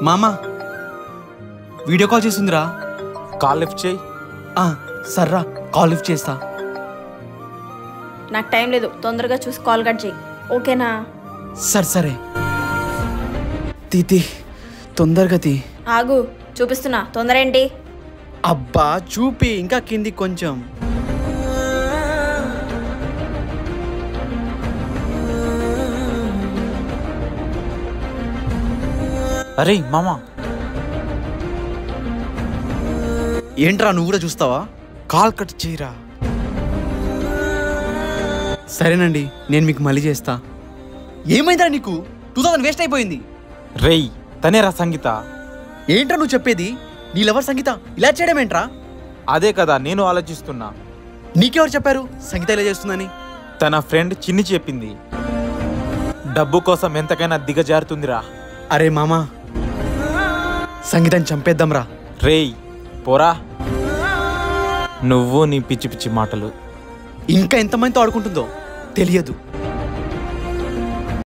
మామా video call చేస్తుందిరా. Call lift చేయి. సర్రా call lift చేస్తా. నాకు టైం లేదు, తొందరగా చూసి కాల్ కట్ చేయి, ఓకేనా? సరే తీ తొందరగా తీ. ఆగు, చూపిస్తున్నా, తొందర ఏంటి? అబ్బా చూపి, ఇంకా కింది కొంచెం. అరే మామా, ఏంట్రా నువ్వు కూడా చూస్తావా? కాల్ కట్ చేయరా. సరేనండి, నేను మీకు మళ్ళీ చేస్తా. ఏమైందిరా నీకు? 2000 వేస్ట్ అయిపోయింది. రేయ్, తనేరా సంగీత. ఏంట్రా నువ్వు చెప్పేది? నీ లవర్ సంగీత ఇలా చేయడం ఏంట్రా? అదే కదా నేను ఆలోచిస్తున్నా. నీకెవరు చెప్పారు సంగీత ఇలా చేస్తుందని? తన ఫ్రెండ్ చిన్ని చెప్పింది. డబ్బు కోసం ఎంతకైనా దిగజారుతుందిరా. అరే మామా, సంగీతాన్ని చంపేద్దాంరా. రేయ్ పోరా, నువ్వు నీ పిచ్చి పిచ్చి మాటలు. ఇంకా ఎంతమందితో ఆడుకుంటుందో తెలియదు.